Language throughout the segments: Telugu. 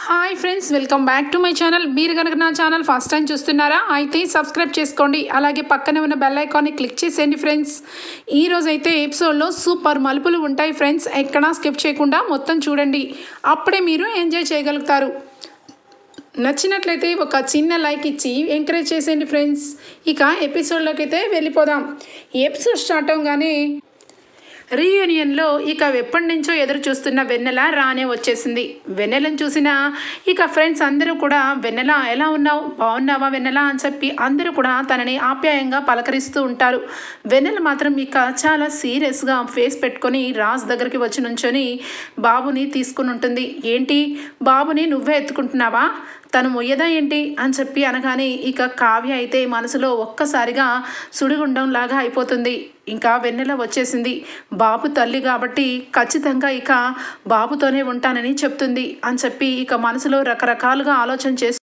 Hi friends, welcome back to my channel. మీరు కనుక నా ఛానల్ ఫస్ట్ టైం చూస్తున్నారా అయితే సబ్స్క్రైబ్ చేసుకోండి. అలాగే పక్కనే ఉన్న బెల్ ఐకాన్ని క్లిక్ చేసేయండి ఫ్రెండ్స్. ఈరోజు అయితే ఎపిసోడ్లో సూపర్ మలుపులు ఉంటాయి ఫ్రెండ్స్. ఎక్కడా స్కిప్ చేయకుండా మొత్తం చూడండి, అప్పుడే మీరు ఎంజాయ్ చేయగలుగుతారు. నచ్చినట్లయితే ఒక చిన్న లైక్ ఇచ్చి ఎంకరేజ్ చేసేయండి ఫ్రెండ్స్. ఇక ఎపిసోడ్లోకి అయితే వెళ్ళిపోదాం. ఈ ఎపిసోడ్ స్టార్ట్ అవగానే రీయూనియన్లో ఇక ఎప్పటి నుంచో ఎదురు చూస్తున్న వెన్నెల రానే వచ్చేసింది. వెన్నెలను చూసిన ఇక ఫ్రెండ్స్ అందరూ కూడా వెన్నెల ఎలా ఉన్నావు, బాగున్నావా వెన్నెల అని చెప్పి అందరూ కూడా తనని ఆప్యాయంగా పలకరిస్తూ ఉంటారు. వెన్నెల మాత్రం ఇక చాలా సీరియస్గా ఫేస్ పెట్టుకొని రాజ్ దగ్గరికి వచ్చి నుంచొని బాబుని తీసుకుని ఉంటుంది. ఏంటి బాబుని నువ్వే ఎత్తుకుంటున్నావా, తను మొయ్యదా ఏంటి అని చెప్పి అనగానే ఇక కావ్య అయితే మనసులో ఒక్కసారిగా సుడిగుండం లాగా అయిపోతుంది. ఇంకా వెన్నెల వచ్చేసింది. బాబు తల్లి కాబట్టి ఖచ్చితంగా ఇక బాబుతోనే ఉంటానని చెప్తుంది అని చెప్పి ఇక మనసులో రకరకాలుగా ఆలోచన చేసి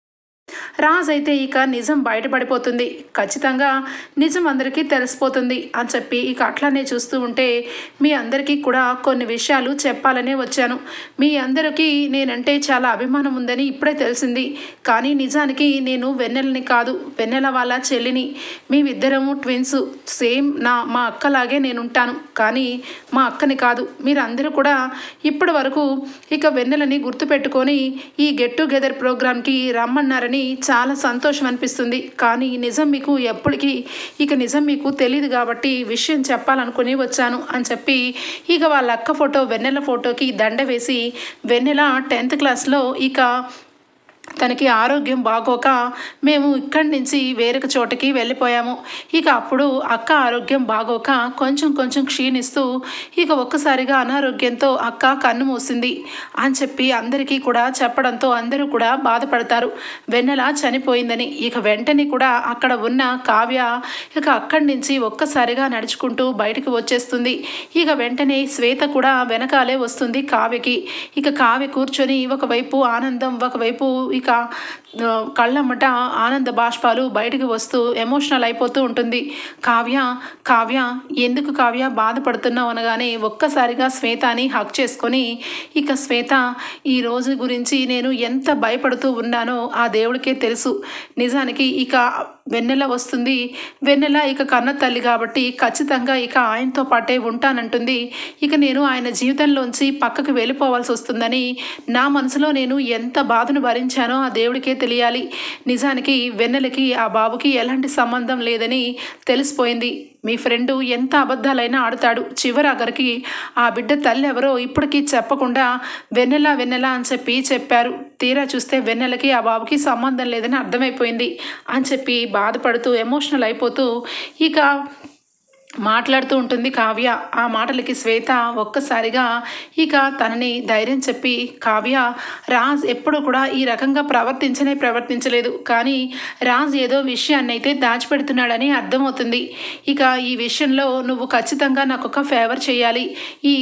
రాజ్ అయితే ఇక నిజం బయటపడిపోతుంది. ఖచ్చితంగా నిజం అందరికీ తెలిసిపోతుంది అని చెప్పి ఇక అట్లానే చూస్తూ ఉంటే మీ అందరికీ కూడా కొన్ని విషయాలు చెప్పాలనే వచ్చాను. మీ అందరికీ నేనంటే చాలా అభిమానం ఉందని ఇప్పుడే తెలిసింది. కానీ నిజానికి నేను వెన్నెలని కాదు, వెన్నెల వాళ్ళ చెల్లిని. మేమిద్దరము ట్విన్స్, సేమ్ మా అక్కలాగే నేను ఉంటాను, కానీ మా అక్కని కాదు. మీరందరూ కూడా ఇప్పటి వరకు ఇక వెన్నెలని గుర్తుపెట్టుకొని ఈ గెట్ టుగెదర్ ప్రోగ్రామ్కి రమ్మన్నారని చాలా సంతోషం అనిపిస్తుంది. కానీ నిజం మీకు ఎప్పటికీ నిజం మీకు తెలియదు కాబట్టి విషయం చెప్పాలనుకుని వచ్చాను అని చెప్పి ఇక వాళ్ళ అక్క ఫోటో వెన్నెల ఫోటోకి దండ వేసి వెన్నెల 10th క్లాస్లో ఇక తనకి ఆరోగ్యం బాగోక మేము ఇక్కడి నుంచి వేరొక చోటకి వెళ్ళిపోయాము. ఇక అప్పుడు అక్క ఆరోగ్యం బాగోక కొంచెం క్షీణిస్తూ ఇక ఒక్కసారిగా అనారోగ్యంతో అక్క కన్ను మూసింది అని చెప్పి అందరికీ కూడా చెప్పడంతో అందరూ కూడా బాధపడతారు వెన్నెల చనిపోయిందని. ఇక వెంటనే కూడా అక్కడ ఉన్న కావ్య ఇక అక్కడి నుంచి ఒక్కసారిగా నడుచుకుంటూ బయటకు వచ్చేస్తుంది. ఇక వెంటనే శ్వేత కూడా వెనకాలే వస్తుంది కావ్యకి. ఇక కావ్య కూర్చొని ఒకవైపు ఆనందం, ఒకవైపు ఇక కళ్ళమ్మట ఆనంద బాష్పాలు బయటకు వస్తూ ఎమోషనల్ అయిపోతూ ఉంటుంది. కావ్య ఎందుకు కావ్య బాధపడుతున్నావు అనగానే ఒక్కసారిగా శ్వేతని హక్ చేసుకొని ఇక శ్వేత, ఈ రోజు గురించి నేను ఎంత భయపడుతూ ఉన్నానో ఆ దేవుడికే తెలుసు. నిజానికి ఇక వెన్నెల వస్తుంది. వెన్నెల ఇక కన్న తల్లి కాబట్టి ఖచ్చితంగా ఇక ఆయనతో పాటే ఉంటానంటుంది. ఇక నేను ఆయన జీవితంలోంచి పక్కకు వెళ్ళిపోవాల్సి వస్తుందని నా మనసులో నేను ఎంత బాధను భరించానో ఆ దేవుడికే తెలియాలి. నిజానికి వెన్నెలకి ఆ బాబుకి ఎలాంటి సంబంధం లేదని తెలిసిపోయింది. మీ ఫ్రెండు ఎంత అబద్ధాలైనా ఆడుతాడు, చివరాఖరికి ఆ బిడ్డ తల్లి ఎవరో ఇప్పటికీ చెప్పకుండా వెన్నెల అని చెప్పి చెప్పారు. తీరా చూస్తే వెన్నెలకి ఆ బాబుకి సంబంధం లేదని అర్థమైపోయింది అని చెప్పి బాధపడుతూ ఎమోషనల్ అయిపోతూ ఇక మాట్లాడుతూ ఉంటుంది కావ్య. ఆ మాటలకి శ్వేత ఒక్కసారిగా ఇక తనని ధైర్యం చెప్పి, కావ్య, రాజ్ ఎప్పుడు కూడా ఈ రకంగా ప్రవర్తించలేదు, కానీ రాజ్ ఏదో విషయాన్ని అయితే దాచిపెడుతున్నాడని అర్థమవుతుంది. ఇక ఈ విషయంలో నువ్వు ఖచ్చితంగా నాకు ఒక ఫేవర్ చేయాలి. ఈ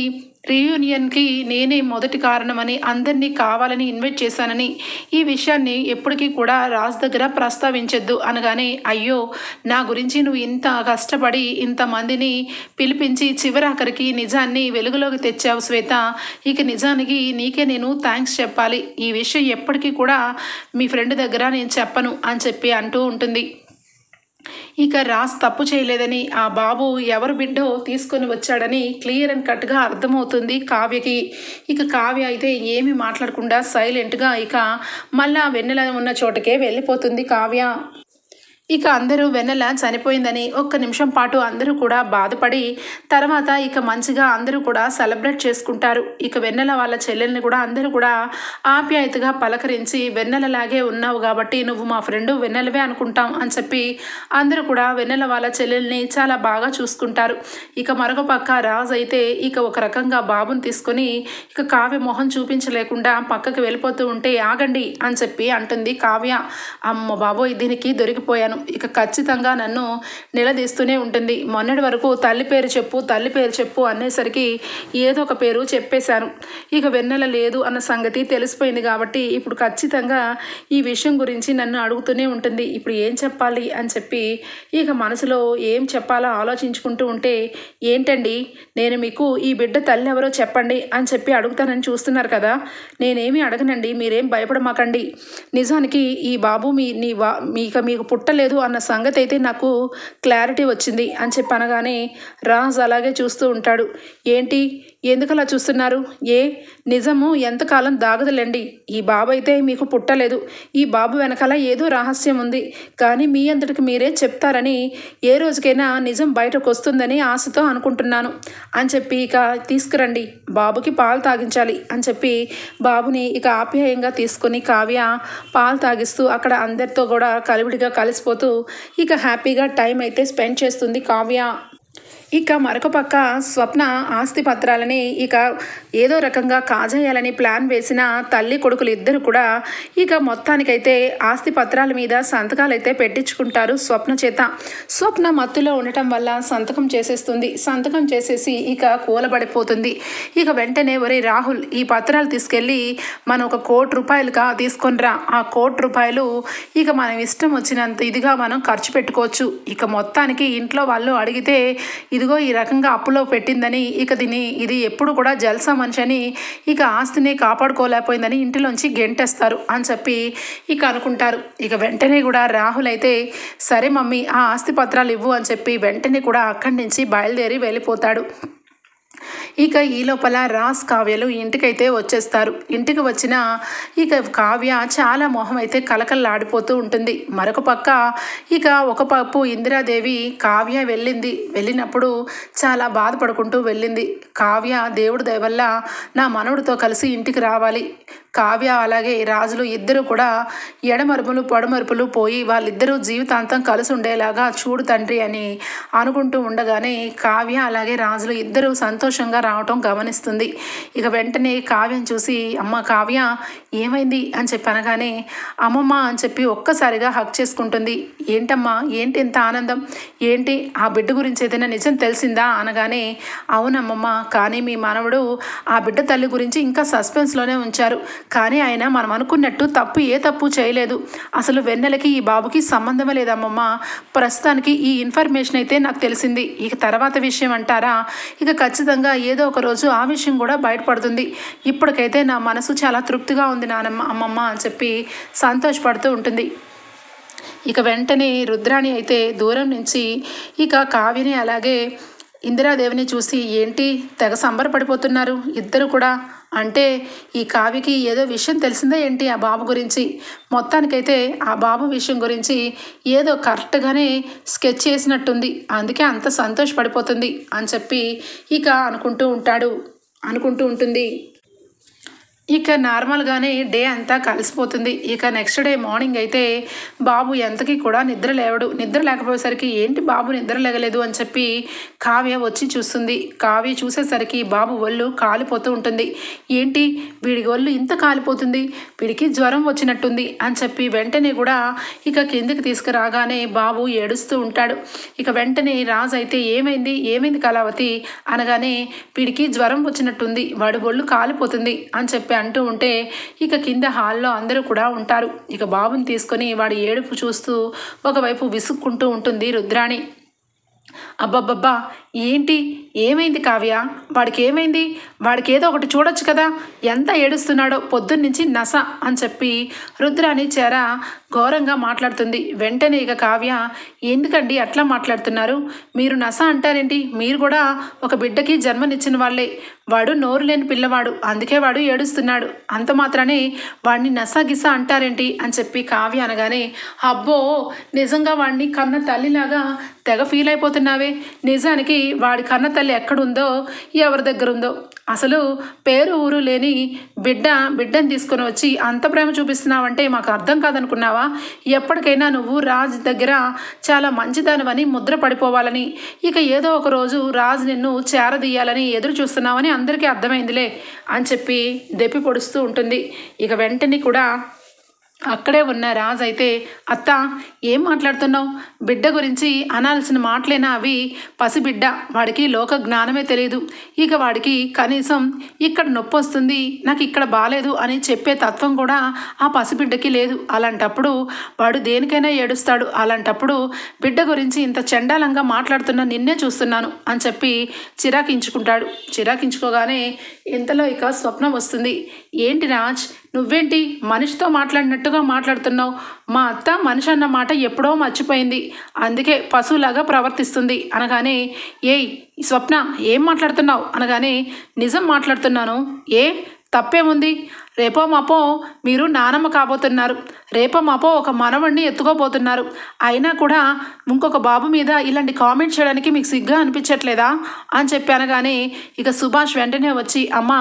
రీయూనియన్కి నేనే మొదటి కారణమని, అందరినీ కావాలని ఇన్వైట్ చేశానని, ఈ విషయాన్ని ఎప్పటికీ కూడా రాజ్ దగ్గర ప్రస్తావించొద్దు అనగానే, అయ్యో నా గురించి నువ్వు ఇంత కష్టపడి ఇంతమందిని పిలిపించి చివరాఖరికి నిజాన్ని వెలుగులోకి తెచ్చావు శ్వేత. ఇక నిజానికి నీకే నేను థ్యాంక్స్ చెప్పాలి. ఈ విషయం ఎప్పటికీ కూడా మీ ఫ్రెండ్ దగ్గర నేను చెప్పను అని చెప్పి అంటూ ఉంటుంది. ఇక రాజ్ తప్పు చేయలేదని, ఆ బాబు ఎవరు బిడ్డో తీసుకొని వచ్చాడని క్లియర్ అండ్ కట్గా అర్థమవుతుంది కావ్యకి. ఇక కావ్య అయితే ఏమీ మాట్లాడకుండా సైలెంట్గా ఇక మళ్ళా వెన్నెల ఉన్న చోటకే వెళ్ళిపోతుంది కావ్య. ఇక అందరూ వెన్నెల చనిపోయిందని ఒక్క నిమిషం పాటు అందరూ కూడా బాధపడి తర్వాత ఇక మంచిగా అందరూ కూడా సెలబ్రేట్ చేసుకుంటారు. ఇక వెన్నెల వాళ్ళ చెల్లెల్ని కూడా అందరూ కూడా ఆప్యాయతగా పలకరించి, వెన్నెలలాగే ఉన్నావు కాబట్టి నువ్వు మా ఫ్రెండు వెన్నెలవే అనుకుంటాం అని చెప్పి అందరూ కూడా వెన్నెల వాళ్ళ చెల్లెల్ని చాలా బాగా చూసుకుంటారు. ఇక మరొక పక్క రాజ్ అయితే ఇక ఒక రకంగా బాబుని తీసుకొని ఇక కావ్య మొహం చూపించలేకుండా పక్కకు వెళ్ళిపోతూ ఉంటే, ఆగండి అని చెప్పి అంటుంది కావ్య. అమ్మ బాబోయ్, దీనికి దొరికిపోయాను. ఇక ఖచ్చితంగా నన్ను నిలదీస్తూనే ఉంటుంది. మొన్నటి వరకు తల్లి పేరు చెప్పు అనేసరికి ఏదో ఒక పేరు చెప్పేశాను. ఇక వెన్నెల లేదు అన్న సంగతి తెలిసిపోయింది కాబట్టి ఇప్పుడు ఖచ్చితంగా ఈ విషయం గురించి నన్ను అడుగుతూనే ఉంటుంది. ఇప్పుడు ఏం చెప్పాలి అని చెప్పి ఇక మనసులో ఏం చెప్పాలో ఆలోచించుకుంటూ ఉంటే, ఏంటండి నేను మీకు ఈ బిడ్డ తల్లి ఎవరో చెప్పండి అని చెప్పి అడుగుతానని చూస్తున్నారు కదా, నేనేమి అడగనండి, మీరేం భయపడమాకండి. నిజానికి ఈ బాబు మీకు పుట్టలేదు అన్న సంగతి అయితే నాకు క్లారిటీ వచ్చింది అని చెప్పి అనగానే రాజ్ అలాగే చూస్తూ ఉంటాడు. ఏంటి ఎందుకు అలా చూస్తున్నారు? నిజము ఎంతకాలం దాగదులేండి. ఈ బాబు అయితే మీకు పుట్టలేదు. ఈ బాబు వెనకాల ఏదో రహస్యం ఉంది. కానీ మీ అంతటికి మీరే చెప్తారని, ఏ రోజుకైనా నిజం బయటకు వస్తుందని ఆశతో అనుకుంటున్నాను అని చెప్పి ఇక తీసుకురండి, బాబుకి పాలు తాగించాలి అని చెప్పి బాబుని ఇక ఆప్యాయంగా తీసుకొని కావ్య పాలు తాగిస్తూ అక్కడ అందరితో కూడా కలివిడిగా కలిసిపోతూ ఇక హ్యాపీగా టైం అయితే స్పెండ్ చేస్తుంది కావ్య. ఇక మరొక పక్క స్వప్న ఆస్తి పత్రాలని ఇక ఏదో రకంగా కాజేయాలని ప్లాన్ వేసిన తల్లి కొడుకులు ఇద్దరు కూడా ఇక మొత్తానికైతే ఆస్తి పత్రాల మీద సంతకాలు అయితే పెట్టించుకుంటారు స్వప్న చేత. స్వప్న మత్తులో ఉండటం వల్ల సంతకం చేసేస్తుంది. సంతకం చేసేసి ఇక కూలబడిపోతుంది. ఇక వెంటనే ఒరే రాహుల్, ఈ పత్రాలు తీసుకెళ్ళి మనం ఒక ₹1,00,00,000 తీసుకొనిరా. ఆ ₹1,00,00,000 ఇక మనం ఇష్టం వచ్చినంత ఇదిగా మనం ఖర్చు పెట్టుకోవచ్చు. ఇక మొత్తానికి ఇంట్లో వాళ్ళు అడిగితే ఇదిగో ఈ రకంగా అప్పులో పెట్టిందని, ఇక ఇది ఎప్పుడు కూడా జల్సా మనిషి అని, ఇక ఆస్తిని కాపాడుకోలేకపోయిందని ఇంటిలోంచి గెంటేస్తారు అని చెప్పి ఇక అనుకుంటారు. ఇక వెంటనే కూడా రాహుల్ అయితే సరే మమ్మీ ఆ ఆస్తి పత్రాలు ఇవ్వు అని చెప్పి వెంటనే కూడా అక్కడి నుంచి బయలుదేరి వెళ్ళిపోతాడు. ఇక ఈ లోపల రాజ్ కావ్యలు ఇంటికైతే వచ్చేస్తారు. ఇంటికి వచ్చిన ఇక కావ్య చాలా మొహం అయితే కలకల్లాడిపోతూ ఉంటుంది. మరొక పక్క ఇక ఒక పప్పు ఇందిరాదేవి కావ్య వెళ్ళినప్పుడు చాలా బాధపడుకుంటూ వెళ్ళింది. కావ్య దేవుడి దయ వల్ల నా మనవడితో కలిసి ఇంటికి రావాలి, కావ్య అలాగే రాజులు ఇద్దరు కూడా ఎడమరుపులు పొడమరుపులు పోయి వాళ్ళిద్దరూ జీవితాంతం కలిసి ఉండేలాగా చూడు తండ్రి అని అనుకుంటూ ఉండగానే కావ్య అలాగే రాజులు ఇద్దరూ సంతోషంగా రావటం గమనిస్తుంది. ఇక వెంటనే కావ్యం చూసి అమ్మ కావ్య ఏమైంది అని చెప్పి అనగానే అమ్మమ్మ అని చెప్పి ఒక్కసారిగా హక్ చేసుకుంటుంది. ఏంటమ్మా ఏంటి ఎంత ఆనందం, ఏంటి ఆ బిడ్డ గురించి ఏదైనా నిజం తెలిసిందా అనగానే అవునమ్మమ్మ, కానీ మీ మనవడు ఆ బిడ్డ తల్లి గురించి ఇంకా సస్పెన్స్లోనే ఉంచారు. కానీ ఆయన మనం అనుకున్నట్టు ఏ తప్పు చేయలేదు. అసలు వెన్నెలకి ఈ బాబుకి సంబంధమే లేదమ్మమ్మ. ప్రస్తుతానికి ఈ ఇన్ఫర్మేషన్ అయితే నాకు తెలిసింది. ఇక తర్వాత విషయం అంటారా, ఇక ఖచ్చితంగా ఏదో ఒక రోజు ఆ విషయం కూడా బయటపడుతుంది. ఇప్పటికైతే నా మనసు చాలా తృప్తిగా ఉంది అమ్మమ్మ అని చెప్పి సంతోషపడుతూ ఉంటుంది. ఇక వెంటనే రుద్రాణి అయితే దూరం నుంచి ఇక కావ్యని అలాగే ఇందిరాదేవిని చూసి ఏంటి తెగ సంబరపడిపోతున్నారు ఇద్దరు కూడా, అంటే ఈ కావ్యకి ఏదో విషయం తెలిసిందా ఏంటి ఆ బాబు గురించి. మొత్తానికైతే ఆ బాబు విషయం గురించి ఏదో కరెక్ట్గానే స్కెచ్ చేసినట్టుంది, అందుకే అంత సంతోషపడిపోతుంది అని చెప్పి ఇక అనుకుంటూ ఉంటుంది. ఇక నార్మల్గానే డే అంతా కలిసిపోతుంది. ఇక నెక్స్ట్ డే మార్నింగ్ అయితే బాబు ఎంతకీ కూడా నిద్ర లేకపోయేసరికి ఏంటి బాబు నిద్ర లేగలేదు అని చెప్పి కావ్య వచ్చి చూస్తుంది. కావ్య చూసేసరికి బాబు ఒళ్ళు కాలిపోతూ ఉంటుంది. ఏంటి వీడి ఒళ్ళు ఇంత కాలిపోతుంది, వీడికి జ్వరం వచ్చినట్టుంది అని చెప్పి వెంటనే కూడా ఇక కిందికి తీసుకురాగానే బాబు ఏడుస్తూ ఉంటాడు. ఇక వెంటనే రాజు అయితే ఏమైంది కళావతి అనగానే వీడికి జ్వరం వచ్చినట్టుంది, వాడి ఒళ్ళు కాలిపోతుంది అని చెప్పి అంటూ ఉంటే ఇక కింద హాల్లో అందరూ కూడా ఉంటారు. ఇక బాబుని తీసుకొని వాడి ఏడుపు చూస్తూ ఒకవైపు విసుక్కుంటూ ఉంటుంది రుద్రాణి. అబ్బబ్బబ్బా ఏంటి ఏమైంది కావ్య, వాడికి ఏదో ఒకటి చూడొచ్చు కదా, ఎంత ఏడుస్తున్నాడో పొద్దున్నుంచి నస అని చెప్పి రుద్రాణి చేరా ఘోరంగా మాట్లాడుతుంది. వెంటనే ఇక కావ్య ఎందుకండి అట్లా మాట్లాడుతున్నారు, మీరు నస అంటారేంటి, మీరు కూడా ఒక బిడ్డకి జన్మనిచ్చిన వాళ్ళే, వాడు నోరు లేని పిల్లవాడు అందుకే వాడు ఏడుస్తున్నాడు, అంత మాత్రానే వాడిని నస గిస అంటారేంటి అని చెప్పి కావ్య అనగానే అబ్బో నిజంగా వాడిని కన్న తల్లిలాగా తెగ ఫీల్ అయిపోతున్నావే, నిజానికి వాడి కన్న తల్లి ఎక్కడుందో ఎవరి దగ్గర ఉందో, అసలు పేరు ఊరు లేని బిడ్డని తీసుకొని వచ్చి అంత ప్రేమ చూపిస్తున్నావంటే మాకు అర్థం కాదనుకున్నావా, ఎప్పటికైనా నువ్వు రాజ్ దగ్గర చాలా మంచిదానివని ముద్ర పడిపోవాలని, ఇక ఏదో ఒక రోజు రాజ్ నిన్ను చేరదీయాలని ఎదురు చూస్తున్నావని అందరికీ అర్థమైందిలే అని చెప్పి దెప్పి పొడుస్తూ ఉంటుంది. ఇక వెంటనే కూడా అక్కడే ఉన్న రాజు అయితే, అత్త ఏం మాట్లాడుతున్నావు? బిడ్డ గురించి అనాల్సిన మాటలేనా అవి? పసిబిడ్డ, వాడికి లోక జ్ఞానమే తెలియదు. ఇక వాడికి కనీసం ఇక్కడ నొప్పి వస్తుంది, నాకు ఇక్కడ బాలేదు అని చెప్పే తత్వం కూడా ఆ పసిబిడ్డకి లేదు. అలాంటప్పుడు వాడు దేనికైనా ఏడుస్తాడు. అలాంటప్పుడు బిడ్డ గురించి ఇంత చండాలంగా మాట్లాడుతున్న నిన్నే చూస్తున్నాను అని చెప్పి చిరాకించుకుంటాడు. చిరాకించుకోగానే ఇంతలో ఇక స్వప్నం వస్తుంది. ఏంటి రాజ్, నువ్వేంటి మనిషితో మాట్లాడినట్టుగా మాట్లాడుతున్నావు? మా అత్త మనిషి అన్న మాట ఎప్పుడో మర్చిపోయింది, అందుకే పశువులాగా ప్రవర్తిస్తుంది అనగానే, ఏయ్ స్వప్న ఏం మాట్లాడుతున్నావు అనగానే, నిజం మాట్లాడుతున్నాను. ఏ తప్పేముంది? రేపో మాపో మీరు నానమ్మ కాబోతున్నారు, రేపో మాపో ఒక మనవణ్ణి ఎత్తుకోబోతున్నారు. అయినా కూడా ఇంకొక బాబు మీద ఇలాంటి కామెంట్ చేయడానికి మీకు సిగ్గా అనిపించట్లేదా అని చెప్పాను. కానీ ఇక సుభాష్ వెంటనే వచ్చి, అమ్మ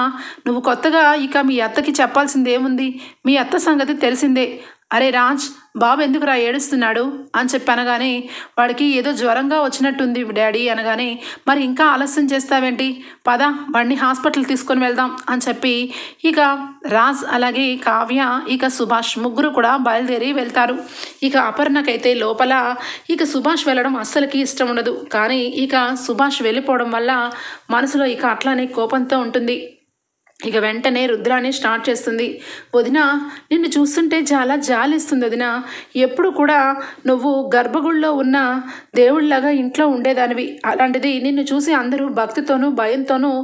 నువ్వు కొత్తగా ఇక మీ అత్తకి చెప్పాల్సింది ఏముంది? మీ అత్త సంగతి తెలిసిందే. అరే రాజ్, బాబు ఎందుకురా ఏడుస్తున్నాడు అని చెప్పనగానే, వాడికి ఏదో జ్వరంగా వచ్చినట్టుంది డాడీ అనగానే, మరి ఇంకా ఆలస్యం చేస్తావేంటి, పద వాడిని హాస్పిటల్ తీసుకొని వెళ్దాం అని చెప్పి ఇక రాజ్ అలాగే కావ్య ఇక సుభాష్ ముగ్గురు కూడా బయలుదేరి వెళ్తారు. ఇక అపర్ణకైతే లోపల ఇక సుభాష్ వెళ్ళడం అస్సలకి ఇష్టం ఉండదు. కానీ ఇక సుభాష్ వెళ్ళిపోవడం వల్ల మనసులో ఇక అట్లానే కోపంతో ఉంటుంది. ఇక వెంటనే రుద్రాని స్టార్ట్ చేస్తుంది. వదిన నిన్ను చూస్తుంటే చాలా జాలిస్తుంది వదిన. ఎప్పుడు కూడా నువ్వు గర్భగుడిలో ఉన్న దేవుళ్ళలాగా ఇంట్లో ఉండేదానివి, అలాంటిది నిన్ను చూసి అందరూ భక్తితోనూ భయంతోనూ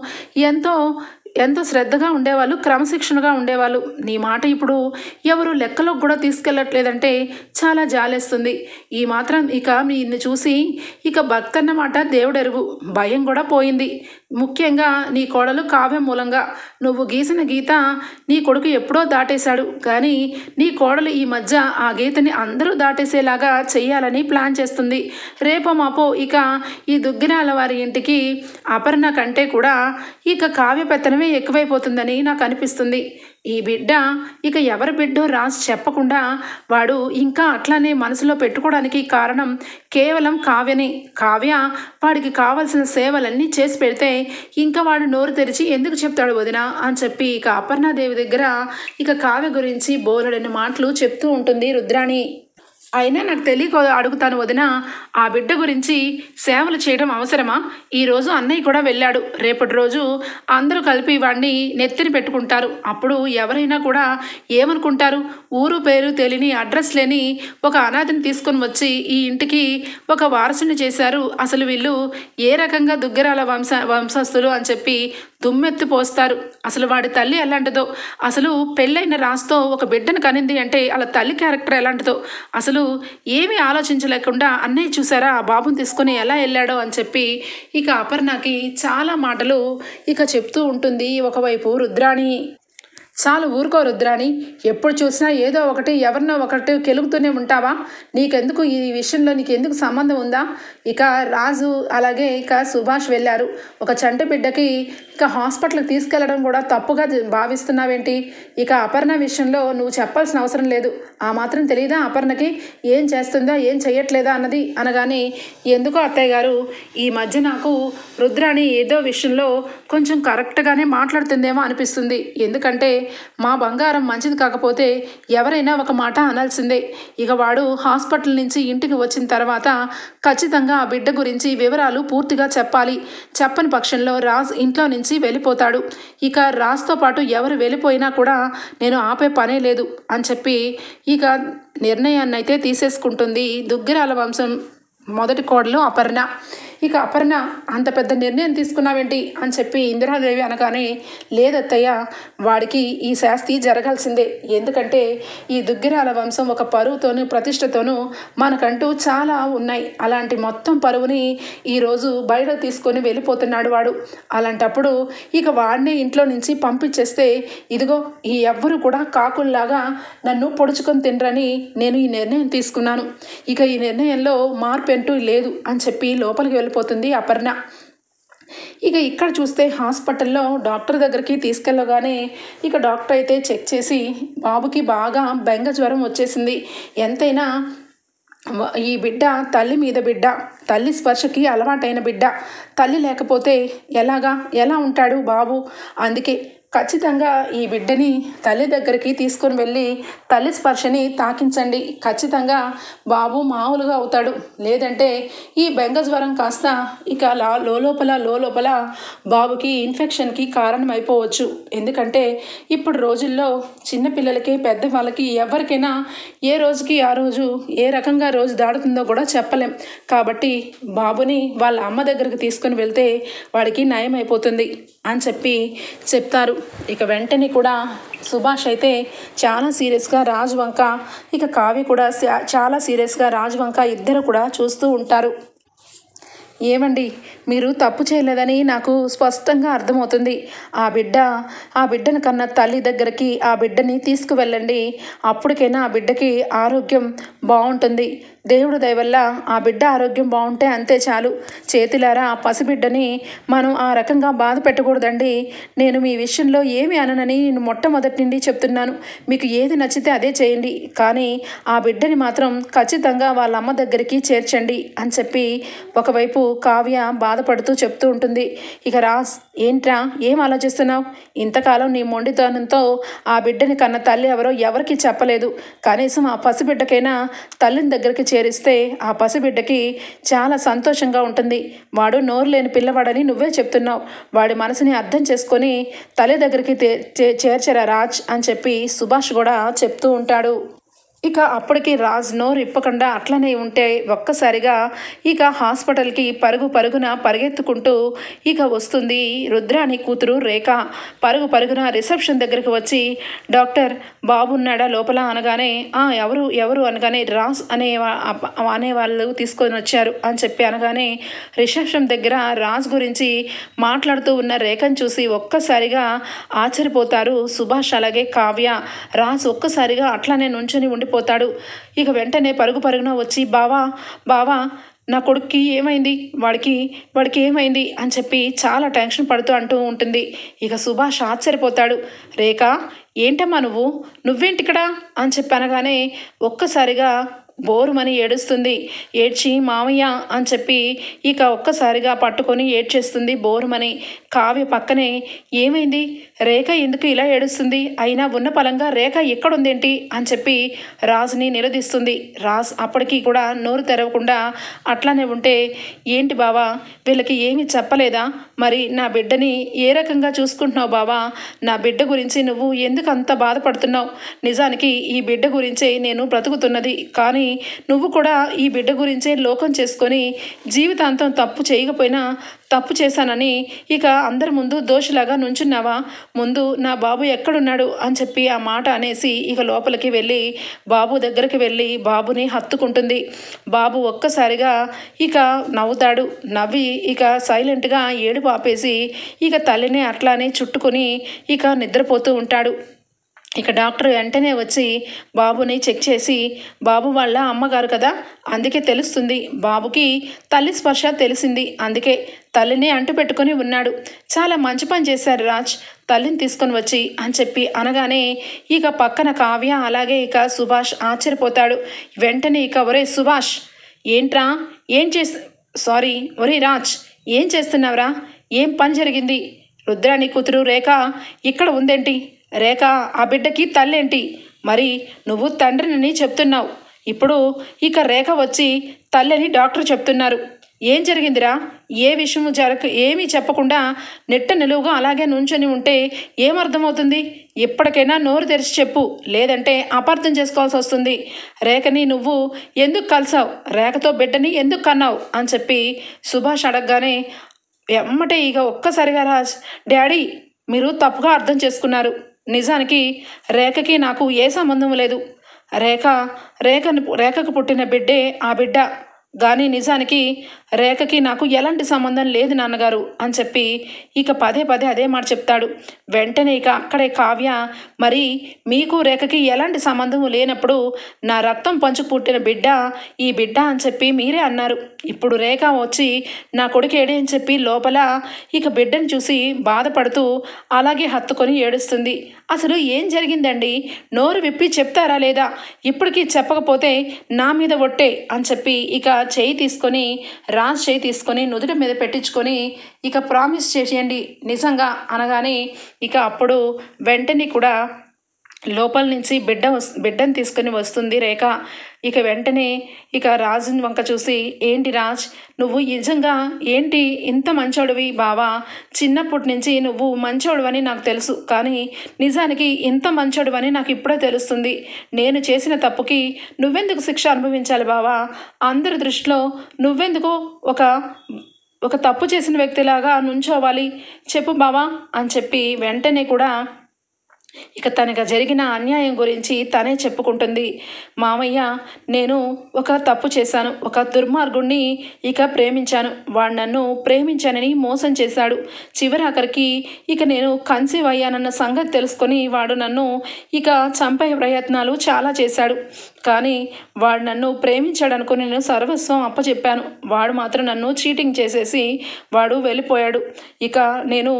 ఎంతో శ్రద్ధగా ఉండేవాళ్ళు, క్రమశిక్షణగా ఉండేవాళ్ళు. నీ మాట ఇప్పుడు ఎవరు లెక్కలోకి కూడా తీసుకెళ్ళట్లేదంటే చాలా జాలేస్తుంది. ఈ మాత్రం ఇక నిన్ను చూసి ఇక భక్తి అన్నమాట దేవుడెరుగు, భయం కూడా పోయింది. ముఖ్యంగా నీ కోడలు కావ్య మూలంగా నువ్వు గీసిన గీత నీ కొడుకు ఎప్పుడో దాటేశాడు. కానీ నీ కోడలు ఈ మధ్య ఆ గీతని అందరూ దాటేసేలాగా చెయ్యాలని ప్లాన్ చేస్తుంది. రేపో మాపో ఇక ఈ దుగ్గిరాల వారి ఇంటికి అపర్ణ కంటే కూడా ఇక కావ్య పెత్తనమే ఎక్కువైపోతుందని నాకు అనిపిస్తుంది. ఈ బిడ్డ ఇక ఎవరి బిడ్డో రాసి చెప్పకుండా వాడు ఇంకా అట్లానే మనసులో పెట్టుకోవడానికి కారణం కేవలం కావ్యనే. కావ్య వాడికి కావలసిన సేవలన్నీ చేసి పెడితే ఇంకా వాడు నోరు తెరిచి ఎందుకు చెప్తాడు వదిన అని చెప్పి ఇక అపర్ణాదేవి దగ్గర ఇక కావ్య గురించి బోలెడని మాటలు చెప్తూ ఉంటుంది రుద్రాణి. అయినా నాకు తెలియక అడుగుతాను వదిన, ఆ బిడ్డ గురించి సేవలు చేయడం అవసరమా? ఈరోజు అన్నయ్య కూడా వెళ్ళాడు, రేపటి రోజు అందరూ కలిపి వాడిని నెత్తిని పెట్టుకుంటారు. అప్పుడు ఎవరైనా కూడా ఏమనుకుంటారు? ఊరు పేరు తెలియని అడ్రస్ లేని ఒక అనాథని తీసుకొని వచ్చి ఈ ఇంటికి ఒక వారసుని చేశారు, అసలు వీళ్ళు ఏ రకంగా దుగ్గరాల వంశస్థులు అని చెప్పి దుమ్మెత్తి పోస్తారు. అసలు వాడి తల్లి ఎలాంటిదో, అసలు పెళ్ళైన రాజుతో ఒక బిడ్డను కనింది అంటే అలా తల్లి క్యారెక్టర్ ఎలాంటిదో అసలు ఏమీ ఆలోచించలేకుండా అన్నయ్య చూసారా ఆ బాబుని తీసుకొని ఎలా వెళ్ళాడో అని చెప్పి ఇక అపర్ణకి చాలా మాటలు ఇక చెప్తూ ఉంటుంది ఒకవైపు రుద్రాణి. చాలు ఊరుకో రుద్రాణి, ఎప్పుడు చూసినా ఏదో ఒకటి ఎవరినో ఒకటి కెలుగుతూనే ఉంటావా? నీకెందుకు ఈ విషయంలో నీకెందుకు సంబంధం ఉందా? ఇక రాజు అలాగే ఇక సుభాష్ వెళ్ళారు. ఒక చంటి బిడ్డకి ఇక హాస్పిటల్కి తీసుకెళ్లడం కూడా తప్పుగా భావిస్తున్నావేంటి? ఇక అపర్ణ విషయంలో నువ్వు చెప్పాల్సిన అవసరం లేదు. ఆ మాత్రం తెలియదా అపర్ణకి ఏం చేస్తుందా ఏం చెయ్యట్లేదా అన్నది అనగానే, ఎందుకో అత్తయ్య గారు ఈ మధ్య నాకు రుద్రాణి ఏదో విషయంలో కొంచెం కరెక్ట్గానే మాట్లాడుతుందేమో అనిపిస్తుంది. ఎందుకంటే మా బంగారం మంచిది కాకపోతే ఎవరైనా ఒక మాట అనాల్సిందే. ఇక వాడు హాస్పిటల్ నుంచి ఇంటికి వచ్చిన తర్వాత ఖచ్చితంగా ఆ బిడ్డ గురించి వివరాలు పూర్తిగా చెప్పాలి. చెప్పని పక్షంలో రాజ్ ఇంట్లో నుంచి వెళ్ళిపోతాడు. ఇక రాజ్తో పాటు ఎవరు వెళ్ళిపోయినా కూడా నేను ఆపే పనే లేదు అని చెప్పి ఇక నిర్ణయాన్ని అయితే తీసేసుకుంటుంది దుగ్గిరాల వంశం మొదటి కోడలు అపర్ణ. ఇక అపర్ణ అంత పెద్ద నిర్ణయం తీసుకున్నావేంటి అని చెప్పి ఇందిరాదేవి అనగానే, లేదత్తయ్య వాడికి ఈ శాస్తి జరగాల్సిందే. ఎందుకంటే ఈ దుగ్గిరాల వంశం ఒక పరువుతోనూ ప్రతిష్టతోనూ మనకంటూ చాలా ఉన్నాయి. అలాంటి మొత్తం పరువుని ఈరోజు బయట తీసుకొని వెళ్ళిపోతున్నాడు వాడు. అలాంటప్పుడు ఇక వాడిని ఇంట్లో నుంచి పంపించేస్తే ఇదిగో ఈ ఎవ్వరు కూడా కాకుల్లాగా నన్ను పొడుచుకొని తినరని నేను ఈ నిర్ణయం తీసుకున్నాను. ఇక ఈ నిర్ణయంలో మార్పు అంటూ లేదు అని చెప్పి లోపలికి వెళ్ళిపోతుంది అపర్ణ. ఇక ఇక్కడ చూస్తే హాస్పిటల్లో డాక్టర్ దగ్గరికి తీసుకెళ్ళగానే ఇక డాక్టర్ అయితే చెక్ చేసి బాబుకి బాగా బెంగ జ్వరం వచ్చేసింది. ఎంతైనా ఈ బిడ్డ తల్లి మీద బిడ్డ, తల్లి స్పర్శకి అలవాటైన బిడ్డ, తల్లి లేకపోతే ఎలా ఉంటాడు బాబు? అందుకే ఖచ్చితంగా ఈ బిడ్డని తల్లి దగ్గరికి తీసుకొని వెళ్ళి తల్లి స్పర్శని తాకించండి. ఖచ్చితంగా బాబు మామూలుగా అవుతాడు. లేదంటే ఈ బెంగ జ్వరం కాస్త ఇక లోపల బాబుకి ఇన్ఫెక్షన్కి కారణమైపోవచ్చు. ఎందుకంటే ఇప్పుడు రోజుల్లో చిన్నపిల్లలకి పెద్దవాళ్ళకి ఎవరికైనా ఏ రోజుకి ఆ రోజు ఏ రకంగా రోజు దాడుతుందో కూడా చెప్పలేం. కాబట్టి బాబుని వాళ్ళ అమ్మ దగ్గరికి తీసుకొని వెళ్తే వాడికి నయం అయిపోతుంది అని చెప్తారు. ఇక వెంటనే కూడా సుభాష్ అయితే చాలా సీరియస్గా రాజు వంక, ఇక కావ్య కూడా చాలా సీరియస్గా రాజు వంక ఇద్దరు కూడా చూస్తూ ఉంటారు. ఏమండి, మీరు తప్పు చేయలేదని నాకు స్పష్టంగా అర్థమవుతుంది. ఆ బిడ్డను కన్న తల్లి దగ్గరికి ఆ బిడ్డని తీసుకువెళ్ళండి. అప్పటికైనా ఆ బిడ్డకి ఆరోగ్యం బాగుంటుంది. దేవుడు దయ వల్ల ఆ బిడ్డ ఆరోగ్యం బాగుంటే అంతే చాలు. చేతిలారా ఆ పసిబిడ్డని మనం ఆ రకంగా బాధ పెట్టకూడదండి. నేను మీ విషయంలో ఏమి అననని నేను మొట్టమొదటి నుండి చెప్తున్నాను. మీకు ఏది నచ్చితే అదే చేయండి, కానీ ఆ బిడ్డని మాత్రం ఖచ్చితంగా వాళ్ళ అమ్మ దగ్గరికి చేర్చండి అని ఒకవైపు కావ్య బాధపడుతూ చెప్తూ ఉంటుంది. ఇక రాజ్, ఏంట్రా ఏం ఆలోచిస్తున్నావు? ఇంతకాలం నీ మొండితనంతో ఆ బిడ్డని కన్న తల్లి ఎవరికి చెప్పలేదు. కనీసం ఆ పసిబిడ్డకైనా తల్లిని దగ్గరికి చేరిస్తే ఆ పసిబిడ్డకి చాలా సంతోషంగా ఉంటుంది. వాడు నోరు లేని పిల్లవాడని నువ్వే చెప్తున్నావు. వాడి మనసుని అర్థం చేసుకొని తల్లి దగ్గరికి చేర్చరా రాజ్ అని సుభాష్ కూడా చెప్తూ ఉంటాడు. ఇక అప్పటికి రాజ్ నోరు ఇప్పకుండా అట్లనే ఉంటే ఒక్కసారిగా ఇక హాస్పిటల్కి పరుగున పరిగెత్తుకుంటూ ఇక వస్తుంది రుద్రాని కూతురు రేఖ. పరుగున రిసెప్షన్ దగ్గరికి వచ్చి, డాక్టర్ బాబు ఉన్నాడా లోపల అనగానే, ఎవరు అనగానే రాజ్ అనే వాళ్ళు తీసుకొని వచ్చారు అని అనగానే రిసెప్షన్ దగ్గర రాజ్ గురించి మాట్లాడుతూ ఉన్న రేఖను చూసి ఒక్కసారిగా ఆశ్చర్యపోతారు సుభాష్ అలాగే కావ్య. రాజ్ ఒక్కసారిగా అట్లానే నుంచొని ఉండిపోతాడు. ఇక వెంటనే పరుగున వచ్చి, బావా నా కొడుక్కి ఏమైంది, వాడికి ఏమైంది అని చాలా టెన్షన్ పడుతూ అంటూ ఉంటుంది. ఇక సుభాష్ ఆశ్చర్యపోతాడు. రేఖ, ఏంటమ్మా నువ్వేంటి ఇక్కడ అని అనగానే ఒక్కసారిగా బోరుమని ఏడుస్తుంది. ఏడ్చి మామయ్య అని ఇక ఒక్కసారిగా పట్టుకొని ఏడ్చేస్తుంది బోరుమని. కావ్య పక్కనే, ఏమైంది రేఖ, ఎందుకు ఇలా ఏడుస్తుంది? అయినా ఉన్న పలంగా రేఖ ఎక్కడుందేంటి అని రాజుని నిలదీస్తుంది. రాజ్ అప్పటికీ కూడా నోరు తెరవకుండా అట్లానే ఉంటే, ఏంటి బావా వీళ్ళకి ఏమీ చెప్పలేదా? మరి నా బిడ్డని ఏ రకంగా చూసుకుంటున్నావు బావా? నా బిడ్డ గురించి నువ్వు ఎందుకు అంత బాధపడుతున్నావు? నిజానికి ఈ బిడ్డ గురించే నేను బ్రతుకుతున్నది, కానీ నువ్వు కూడా ఈ బిడ్డ గురించే లోకం చేసుకొని జీవితాంతం తప్పు చేయకపోయినా తప్పు చేశానని ఇక అందరి ముందు దోషిలాగా నుంచున్నావా? ముందు నా బాబు ఎక్కడున్నాడు అని ఆ మాట అనేసి ఇక లోపలికి వెళ్ళి బాబు దగ్గరికి వెళ్ళి బాబుని హత్తుకుంటుంది. బాబు ఒక్కసారిగా ఇక నవ్వుతాడు. నవ్వి ఇక సైలెంట్గా ఏడుపు ఆపేసి ఇక తల్లిని అట్లానే చుట్టుకొని ఇక నిద్రపోతూ ఉంటాడు. ఇక డాక్టర్ వెంటనే వచ్చి బాబుని చెక్ చేసి, బాబు వాళ్ళ అమ్మగారు కదా, అందుకే తెలుస్తుంది, బాబుకి తల్లి స్పర్శ తెలిసింది, అందుకే తల్లిని అంటు పెట్టుకొని ఉన్నాడు. చాలా మంచి పని చేశారు రాజ్, తల్లిని తీసుకొని వచ్చి అని అనగానే ఇక పక్కన కావ్య అలాగే ఇక సుభాష్ ఆశ్చర్యపోతాడు. వెంటనే ఇక, ఒరే సుభాష్, ఏంట్రా ఒరే రాజ్, ఏం చేస్తున్నావురా? ఏం పని జరిగింది? రుద్రాని కూతురు రేఖ ఇక్కడ ఉందేంటి? రేఖ ఆ బిడ్డకి తల్లేంటి? మరి నువ్వు తండ్రిని చెప్తున్నావు, ఇప్పుడు ఇక రేఖ వచ్చి తల్లిని డాక్టర్ చెప్తున్నారు. ఏం జరిగిందిరా? ఏ విషయము ఏమీ చెప్పకుండా నెట్ట నిలువుగా అలాగే నుంచొని ఉంటే ఏమర్థమవుతుంది? ఎప్పటికైనా నోరు తెరిచి చెప్పు, లేదంటే అపార్థం చేసుకోవాల్సి వస్తుంది. రేఖని నువ్వు ఎందుకు కలిసావు? రేఖతో బిడ్డని ఎందుకు కన్నావు అని సుభాష్ అడగగానే ఎమ్మటే ఇక ఒక్కసారిగా రాజ్, డాడీ మీరు తప్పుగా అర్థం చేసుకున్నారు. నిజానికి రేఖకి నాకు ఏ సంబంధం లేదు. రేఖకు పుట్టిన బిడ్డే ఆ బిడ్డ, కానీ నిజానికి రేఖకి నాకు ఎలాంటి సంబంధం లేదు నాన్నగారు అని ఇక పదే అదే మాట చెప్తాడు. వెంటనే ఇక అక్కడే కావ్య, మరి మీకు రేఖకి ఎలాంటి సంబంధం లేనప్పుడు నా రక్తం పంచు పుట్టిన బిడ్డ ఈ బిడ్డ అని మీరే అన్నారు. ఇప్పుడు రేఖ వచ్చి నా కొడుకు ఏడే అని లోపల ఇక బిడ్డను చూసి బాధపడుతూ అలాగే హత్తుకొని ఏడుస్తుంది. అసలు ఏం జరిగిందండి? నోరు విప్పి చెప్తారా లేదా? ఇప్పటికీ చెప్పకపోతే నా మీద ఒట్టే అని ఇక చేయి తీసుకొని రాజ్ చేయి తీసుకొని నుదుటి మీద పెట్టించుకొని ఇక ప్రామిస్ చేయండి నిజంగా అనగానే ఇక అప్పుడు వెంటనే కూడా లోపల నుంచి బిడ్డను తీసుకొని వస్తుంది రేఖ. ఇక వెంటనే ఇక రాజుని వంక చూసి, ఏంటి రాజ్, నువ్వు నిజంగా ఏంటి ఇంత మంచోడివి బావా? చిన్నప్పటి నుంచి నువ్వు మంచోడివని నాకు తెలుసు, కానీ నిజానికి ఇంత మంచోడివని నాకు ఇప్పుడే తెలుస్తుంది. నేను చేసిన తప్పుకి నువ్వెందుకు శిక్ష అనుభవించాలి బావా? అందరి దృష్టిలో నువ్వెందుకు ఒక తప్పు చేసిన వ్యక్తిలాగా నుంచోవాలి చెప్పు బావా అని చెప్పి వెంటనే కూడా ఇక తనకు జరిగిన అన్యాయం గురించి తనే చెప్పుకుంటుంది. మామయ్య, నేను ఒక తప్పు చేశాను, ఒక దుర్మార్గుణ్ణి ఇక ప్రేమించాను. వాడు నన్ను ప్రేమించానని మోసం చేశాడు. చివరాఖరికి ఇక నేను కన్సీవ్ అయ్యానన్న సంగతి తెలుసుకొని వాడు నన్ను ఇక చంపే ప్రయత్నాలు చాలా చేశాడు. కానీ వాడు నన్ను ప్రేమించాడు అనుకుని నేను సర్వస్వం అప్పచెప్పాను. వాడు మాత్రం నన్ను చీటింగ్ చేసేసి వాడు వెళ్ళిపోయాడు. ఇక నేను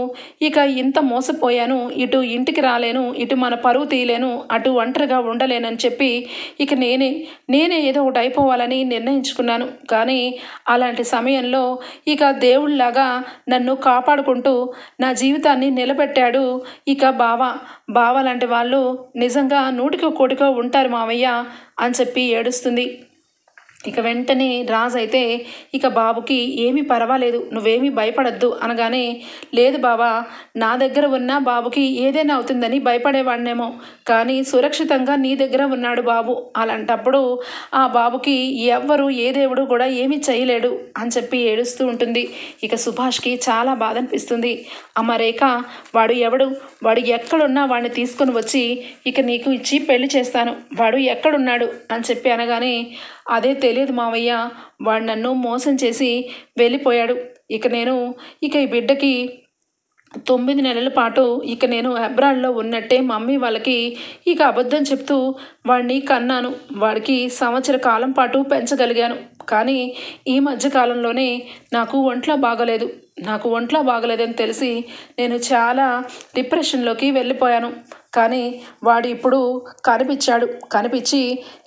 ఇంత మోసపోయాను, ఇటు ఇంటికి రాలేను, ఇటు మన పరువు తీయలేను, అటు ఒంటరిగా ఉండలేనని చెప్పి ఇక నేనే ఏదో ఒకటి అయిపోవాలని నిర్ణయించుకున్నాను. కానీ అలాంటి సమయంలో ఇక దేవుళ్ళలాగా నన్ను కాపాడుకుంటూ నా జీవితాన్ని నిలబెట్టాడు ఇక బావ లాంటి వాళ్ళు నిజంగా 100కో 1 ఉంటారు మావయ్య అని చెప్పి ఏడుస్తుంది. ఇక వెంటనే రాజు అయితే ఇక బాబుకి ఏమీ పర్వాలేదు, నువ్వేమీ భయపడద్దు అనగానే, లేదు బావా, నా దగ్గర ఉన్న బాబుకి ఏదైనా అవుతుందని భయపడేవాడినేమో, కానీ సురక్షితంగా నీ దగ్గర ఉన్నాడు బాబు. అలాంటప్పుడు ఆ బాబుకి ఎవ్వరు ఏ దేవుడు కూడా ఏమీ చేయలేడు అని చెప్పి ఏడుస్తూ ఉంటుంది. ఇక సుభాష్కి చాలా బాధ అనిపిస్తుంది. అమ్మ రేఖ, వాడు ఎక్కడున్నా వాడిని తీసుకొని వచ్చి ఇక నీకు ఇచ్చి పెళ్లి చేస్తాను, వాడు ఎక్కడున్నాడు అని చెప్పి అనగానే, అదే తెలియదు మావయ్య, వాడు నన్ను మోసం చేసి వెళ్ళిపోయాడు. నేను ఈ బిడ్డకి 9 నెలల పాటు నేను అబ్రాడ్లో ఉన్నట్టే మమ్మీ వాళ్ళకి అబద్ధం చెప్తూ వాడిని కన్నాను. వాడికి సంవత్సర కాలం పాటు పెంచగలిగాను. కానీ ఈ మధ్యకాలంలోనే నాకు ఒంట్లో బాగలేదని తెలిసి నేను చాలా డిప్రెషన్లోకి వెళ్ళిపోయాను. కానీ వాడు ఇప్పుడు కనిపించి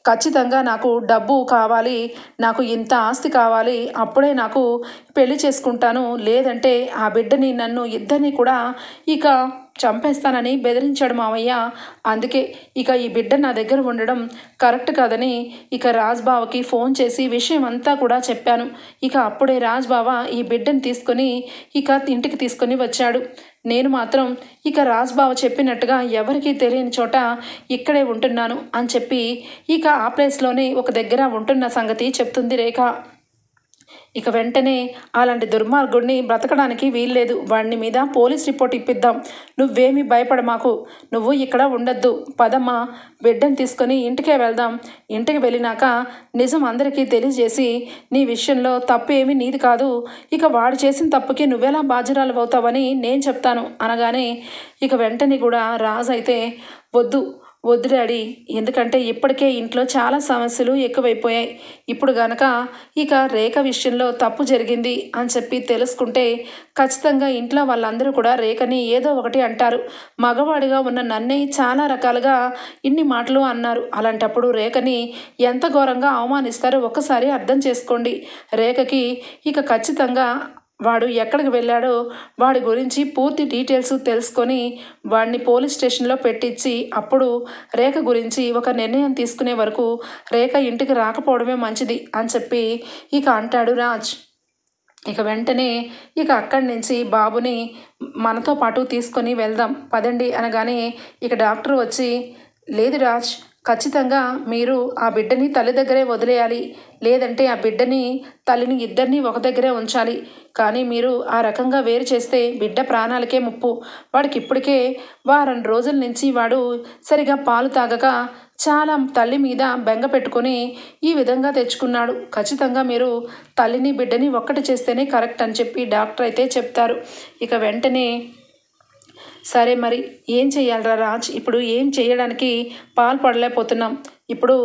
ఖచ్చితంగా నాకు డబ్బు కావాలి, నాకు ఇంత ఆస్తి కావాలి, అప్పుడే నాకు పెళ్లి చేసుకుంటాను, లేదంటే ఆ బిడ్డని నన్ను ఇద్దరిని కూడా చంపేస్తానని బెదిరించాడు మావయ్య. అందుకే ఈ బిడ్డ నా దగ్గర ఉండడం కరెక్ట్ కాదని రాజ్బావకి ఫోన్ చేసి విషయం అంతా కూడా చెప్పాను. అప్పుడే రాజ్బావ ఈ బిడ్డని తీసుకొని ఇంటికి తీసుకొని వచ్చాడు. నేను మాత్రం రాజ్బావ చెప్పినట్టుగా ఎవరికీ తెలియని చోట ఇక్కడే ఉంటున్నాను అని చెప్పి ఆ ప్లేస్లోనే ఒక దగ్గర ఉంటున్న సంగతి చెప్తుంది రేఖ. వెంటనే అలాంటి దుర్మార్గుడిని బ్రతకడానికి వీల్లేదు, వాడిని మీద పోలీస్ రిపోర్ట్ ఇప్పిద్దాం, నువ్వేమీ భయపడ మాకు, నువ్వు ఇక్కడ ఉండొద్దు, పదమ్మా బిడ్డను తీసుకొని ఇంటికే వెళ్దాం, ఇంటికి వెళ్ళినాక నిజం అందరికీ తెలియజేసి నీ విషయంలో తప్పు ఏమీ నీది కాదు, వాడు చేసిన తప్పుకి నువ్వెలా బాధ్యురాలు అవుతావని నేను చెప్తాను అనగానే వెంటనే కూడా రాజు అయితే వద్దు డాడీ, ఎందుకంటే ఇప్పటికే ఇంట్లో చాలా సమస్యలు ఎక్కువైపోయాయి. ఇప్పుడు గనక రేఖ విషయంలో తప్పు జరిగింది అని చెప్పి తెలుసుకుంటే ఖచ్చితంగా ఇంట్లో వాళ్ళందరూ కూడా రేఖని ఏదో ఒకటి అంటారు. మగవాడిగా ఉన్న నన్నే చాలా రకాలుగా ఇన్ని మాటలు అన్నారు. అలాంటప్పుడు రేఖని ఎంత ఘోరంగా అవమానిస్తారో ఒక్కసారి అర్థం చేసుకోండి. రేఖకి ఖచ్చితంగా వాడు ఎక్కడికి వెళ్ళాడో వాడి గురించి పూర్తి డీటెయిల్స్ తెలుసుకొని వాడిని పోలీస్ స్టేషన్లో పెట్టించి అప్పుడు రేఖ గురించి ఒక నిర్ణయం తీసుకునే వరకు రేఖ ఇంటికి రాకపోవడమే మంచిది అని చెప్పి అంటాడు రాజ్. వెంటనే అక్కడి నుంచి బాబుని మనతో పాటు తీసుకొని వెళ్దాం పదండి అనగానే డాక్టర్ వచ్చి, లేదు రాజ్, ఖచ్చితంగా మీరు ఆ బిడ్డని తల్లి దగ్గరే వదిలేయాలి, లేదంటే ఆ బిడ్డని తల్లిని ఇద్దరిని ఒక దగ్గరే ఉంచాలి. కానీ మీరు ఆ రకంగా వేరు చేస్తే బిడ్డ ప్రాణాలకే ముప్పు. వాడికి ఇప్పటికే వారం రోజుల నుంచి వాడు సరిగా పాలు తాగక చాలా తల్లి మీద బెంగ పెట్టుకొని ఈ విధంగా తెచ్చుకున్నాడు. ఖచ్చితంగా మీరు తల్లిని బిడ్డని ఒక్కటి చేస్తేనే కరెక్ట్ అని చెప్పి డాక్టర్ అయితే చెప్తారు. వెంటనే సరే మరి ఏం చెయ్యాలరా రాజ్, ఇప్పుడు ఏం చేయడానికి పాల్పడలేకపోతున్నాం. ఇప్పుడు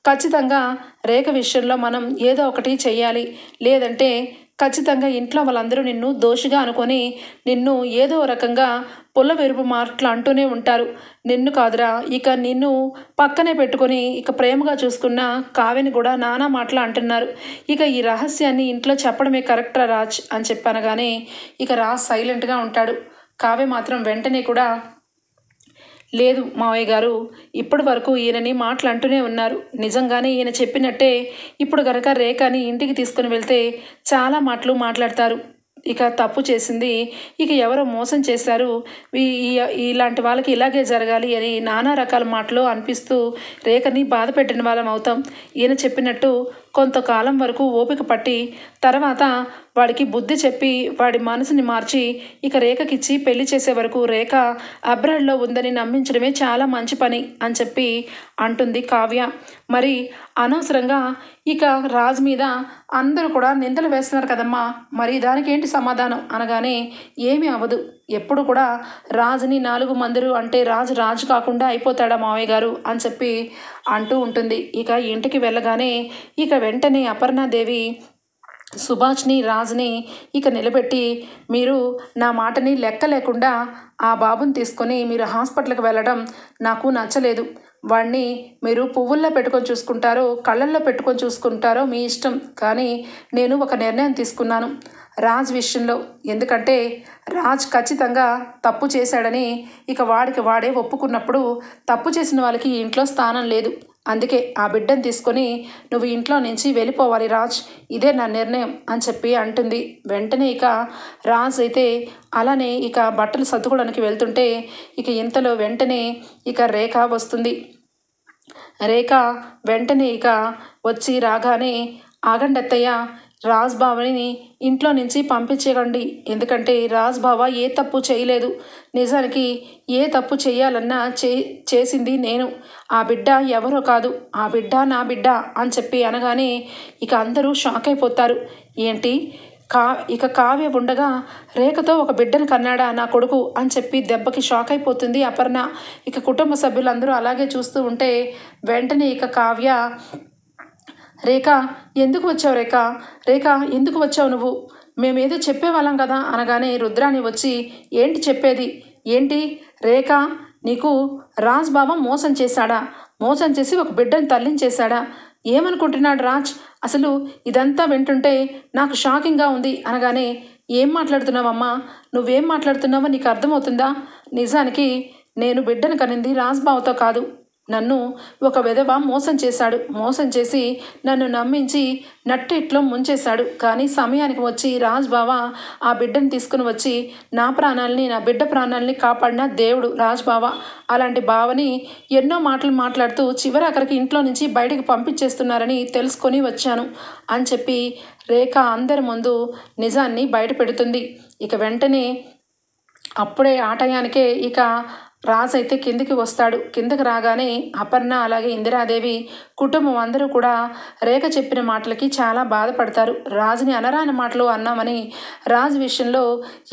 ఖచ్చితంగా రేఖ విషయంలో మనం ఏదో ఒకటి చెయ్యాలి, లేదంటే ఖచ్చితంగా ఇంట్లో వాళ్ళందరూ నిన్ను దోషిగా అనుకొని నిన్ను ఏదో రకంగా పుల్ల వెరుపు మాటలు అంటూనే ఉంటారు. నిన్ను కాదురా, ఇక నిన్ను పక్కనే పెట్టుకొని ఇక ప్రేమగా చూసుకున్న కావ్యని కూడా నానా మాటలు అంటున్నారు. ఇక ఈ రహస్యాన్ని ఇంట్లో చెప్పడమే కరెక్టరా రాజ్ అని చెప్పనగానే ఇక రాజ్ సైలెంట్గా ఉంటాడు. కావ్య మాత్రం వెంటనే కూడా లేదు మావయ్య గారు, ఇప్పటి వరకు ఈయనని మాటలు అంటూనే ఉన్నారు. నిజంగానే ఈయన చెప్పినట్టే ఇప్పుడు గనక రేఖని ఇంటికి తీసుకుని వెళ్తే చాలా మాటలు మాట్లాడతారు. ఇక తప్పు చేసింది, ఇక ఎవరో మోసం చేశారు, ఇలాంటి వాళ్ళకి ఇలాగే జరగాలి అని నానా రకాల మాటలు అనిపిస్తూ రేఖని బాధ పెట్టిన వాళ్ళం అవుతాం. ఈయన చెప్పినట్టు కొంతకాలం వరకు ఓపిక పట్టి తర్వాత వాడికి బుద్ధి చెప్పి వాడి మనసుని మార్చి ఇక రేఖకిచ్చి పెళ్లి చేసే వరకు రేఖ అబ్రాడ్లో ఉందని నమ్మించడమే చాలా మంచి పని అని చెప్పి అంటుంది కావ్య. మరి అనవసరంగా ఇక రాజ్ మీద అందరూ కూడా నిందలు వేస్తున్నారు కదమ్మా, మరి దానికి ఏంటి సమాధానం అనగానే ఏమీ అవ్వదు, ఎప్పుడు కూడా రాజుని 4 మందిరు అంటే రాజు కాకుండా అయిపోతాడా మావయ్య గారు అని చెప్పి అంటూ ఉంటుంది. ఇక ఇంటికి వెళ్ళగానే ఇక వెంటనే అపర్ణాదేవి సుభాష్ని రాజుని ఇక నిలబెట్టి మీరు నా మాటని లెక్క లేకుండా ఆ బాబుని తీసుకొని మీరు హాస్పిటల్కి వెళ్ళడం నాకు నచ్చలేదు. వాడిని మీరు పువ్వుల్లో పెట్టుకొని చూసుకుంటారో కళ్ళల్లో పెట్టుకొని చూసుకుంటారో మీ ఇష్టం, కానీ నేను ఒక నిర్ణయం తీసుకున్నాను రాజ్ విషయంలో. ఎందుకంటే రాజ్ ఖచ్చితంగా తప్పు చేశాడని ఇక వాడికి వాడే ఒప్పుకున్నప్పుడు తప్పు చేసిన వాళ్ళకి ఇంట్లో స్థానం లేదు. అందుకే ఆ బిడ్డను తీసుకొని నువ్వు ఇంట్లో నుంచి వెళ్ళిపోవాలి రాజ్, ఇదే నా నిర్ణయం అని చెప్పి అంటుంది. వెంటనే ఇక రాజ్ అయితే అలానే ఇక బట్టలు సర్దుకోవడానికి వెళ్తుంటే ఇక ఇంతలో వెంటనే ఇక రేఖ వస్తుంది. రేఖ వెంటనే ఇక వచ్చి రాగానే ఆగండి అత్తయ్య, రాజ్ బావని ఇంట్లో నుంచి పంపించేయండి, ఎందుకంటే రాజ్ బావ ఏ తప్పు చేయలేదు. నిజానికి ఏ తప్పు చేయాలన్నా చేసింది నేను, ఆ బిడ్డ ఎవరో కాదు, ఆ బిడ్డ నా బిడ్డ అని చెప్పి అనగానే ఇక అందరూ షాక్ అయిపోతారు. ఏంటి ఇక కావ్య ఉండగా రేఖతో ఒక బిడ్డను కన్నాడా నా కొడుకు అని చెప్పి దెబ్బకి షాక్ అయిపోతుంది అపర్ణ. ఇక కుటుంబ సభ్యులందరూ అలాగే చూస్తూ ఉంటే వెంటనే ఇక కావ్య రేఖ ఎందుకు వచ్చావు, రేఖ ఎందుకు వచ్చావు నువ్వు, మేమేదో చెప్పేవాళ్ళం కదా అనగానే రుద్రాని వచ్చి ఏంటి చెప్పేది, ఏంటి రేఖ నీకు రాజ్ బావ మోసం చేశాడా, మోసం చేసి ఒక బిడ్డను తల్లించేశాడా, ఏమనుకుంటున్నాడు రాజ్, అసలు ఇదంతా వింటుంటే నాకు షాకింగ్గా ఉంది అనగానే ఏం మాట్లాడుతున్నావమ్మా, నువ్వేం మాట్లాడుతున్నావో నీకు అర్థమవుతుందా, నిజానికి నేను బిడ్డను కనింది రాజ్ బావతో కాదు, నన్ను ఒక విధవ మోసం చేశాడు, మోసం చేసి నన్ను నమ్మించి నట్టెట్లో ముంచేశాడు. కానీ సమయానికి వచ్చి రాజ్ బావ ఆ బిడ్డను తీసుకుని వచ్చి నా ప్రాణాలని నా బిడ్డ ప్రాణాలని కాపాడిన దేవుడు రాజ్ బావ. అలాంటి బావని ఎన్నో మాటలు మాట్లాడుతూ చివరాఖరికి ఇంట్లో నుంచి బయటికి పంపించేస్తున్నారని తెలుసుకొని వచ్చాను అని చెప్పి రేఖ అందరి ముందు నిజాన్ని బయట పెడుతుంది. ఇక వెంటనే అప్పుడే ఆ టయానికే ఇక రాజ్ అయితే కిందికి వస్తాడు. కిందకి రాగానే అపర్ణ అలాగే ఇందిరాదేవి కుటుంబం అందరూ కూడా రేఖ చెప్పిన మాటలకి చాలా బాధపడతారు. రాజుని అనరాని మాటలు అన్నామని, రాజు విషయంలో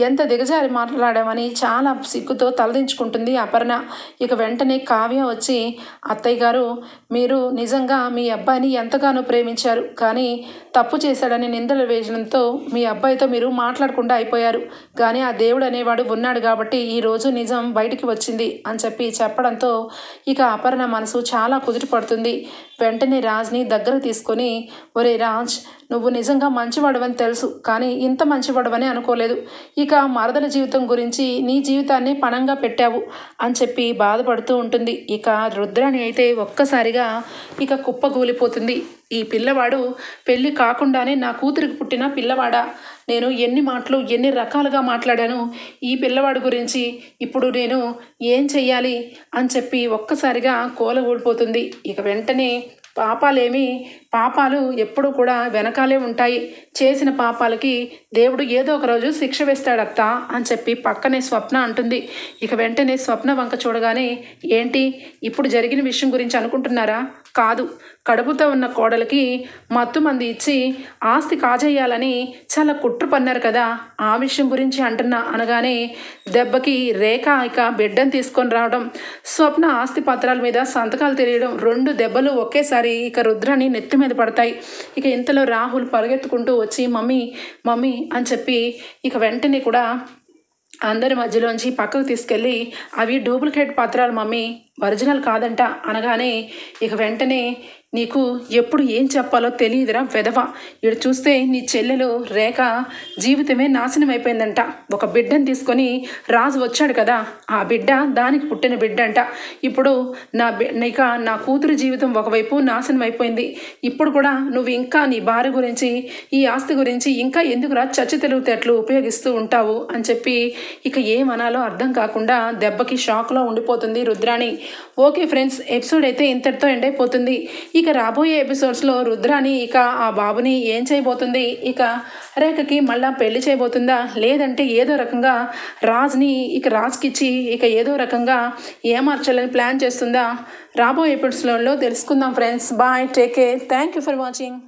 ఎంత దిగజారి మాట్లాడామని చాలా సిగ్గుతో తలదించుకుంటుంది అపర్ణ. ఇక వెంటనే కావ్య వచ్చి అత్తయ్య గారు, మీరు నిజంగా మీ అబ్బాయిని ఎంతగానో ప్రేమించారు, కానీ తప్పు చేశాడని నిందలు వేయడంతో మీ అబ్బాయితో మీరు మాట్లాడకుండా అయిపోయారు. కానీ ఆ దేవుడు అనేవాడు ఉన్నాడు కాబట్టి ఈరోజు నిజం బయటికి వచ్చింది అని చెప్పి చెప్పడంతో ఇక అపర్ణ మనసు చాలా కుదుట పడుతుంది. వెంటనే రాజ్ని దగ్గర తీసుకొని ఒరే రాజ్, నువ్వు నిజంగా మంచివాడవని తెలుసు, కానీ ఇంత మంచివాడవని అనుకోలేదు. ఇక మరదల జీవితం గురించి నీ జీవితాన్ని పణంగా పెట్టావు అని చెప్పి బాధపడుతూ ఉంటుంది. ఇక రుద్రాణి అయితే ఒక్కసారిగా ఇక కుప్పగూలిపోతుంది. ఈ పిల్లవాడు పెళ్ళి కాకుండానే నా కూతురికి పుట్టిన పిల్లవాడా, నేను ఎన్ని మాటలు ఎన్ని రకాలుగా మాట్లాడాను ఈ పిల్లవాడు గురించి, ఇప్పుడు నేను ఏం చెయ్యాలి అని చెప్పి ఒక్కసారిగా కోల ఊడిపోతుంది. ఇక వెంటనే పాపాలు ఎప్పుడు కూడా వెనకాలే ఉంటాయి, చేసిన పాపాలకి దేవుడు ఏదో ఒక రోజు శిక్ష వేస్తాడత్త అని చెప్పి పక్కనే స్వప్న అంటుంది. ఇక వెంటనే స్వప్న వంక చూడగానే ఏంటి ఇప్పుడు జరిగిన విషయం గురించి అనుకుంటున్నారా, కాదు, కడుపుతో ఉన్న కోడలికి మత్తు మంది ఇచ్చి ఆస్తి కాజేయాలని చాలా కుట్ర పన్నారు కదా, ఆ విషయం గురించి అంటున్నా అనగానే దెబ్బకి రేఖ ఇక బిడ్డను తీసుకొని రావడం, స్వప్న ఆస్తి పత్రాల మీద సంతకాలు తెలియడం, 2 దెబ్బలు ఒకేసారి ఇక రుద్రాని నెత్తి మీద పడతాయి. ఇక ఇంతలో రాహుల్ పరిగెత్తుకుంటూ వచ్చి మమ్మీ మమ్మీ అని చెప్పి ఇక వెంటనే కూడా అందరి మధ్యలోంచి పక్కకు తీసుకెళ్ళి అవి డూప్లికేట్ పత్రాలు మమ్మీ, ఒరిజినల్ కాదంట అనగానే ఇక వెంటనే నీకు ఎప్పుడు ఏం చెప్పాలో తెలియదురా వెధవ, ఇటు చూస్తే నీ చెల్లెలు రేఖ జీవితమే నాశనం అయిపోయిందంట. ఒక బిడ్డను తీసుకొని రాజు వచ్చాడు కదా, ఆ బిడ్డ దానికి పుట్టిన బిడ్డ అంట. ఇప్పుడు నా కూతురు జీవితం ఒకవైపు నాశనం అయిపోయింది. ఇప్పుడు కూడా నువ్వు ఇంకా నీ భార్య గురించి ఈ ఆస్తి గురించి ఇంకా ఎందుకురా చచ్చి తెలివితేటలు ఉపయోగిస్తూ ఉంటావు అని చెప్పి ఇక ఏమనాలో అర్థం కాకుండా దెబ్బకి షాక్లో ఉండిపోతుంది రుద్రాణి. ఓకే ఫ్రెండ్స్, ఎపిసోడ్ అయితే ఇంతటితో ఎండ్ అయిపోతుంది. ఇక రాబోయే ఎపిసోడ్స్లో రుద్రాని ఇక ఆ బాబుని ఏం చేయబోతుంది, ఇక రేఖకి మళ్ళా పెళ్లి చేయబోతుందా, లేదంటే ఏదో రకంగా రాజ్కిచ్చి ఇక ఏదో రకంగా ఏమార్చాలని ప్లాన్ చేస్తుందా, రాబోయే ఎపిసోడ్స్లో తెలుసుకుందాం friends. Bye, take care, thank you for watching.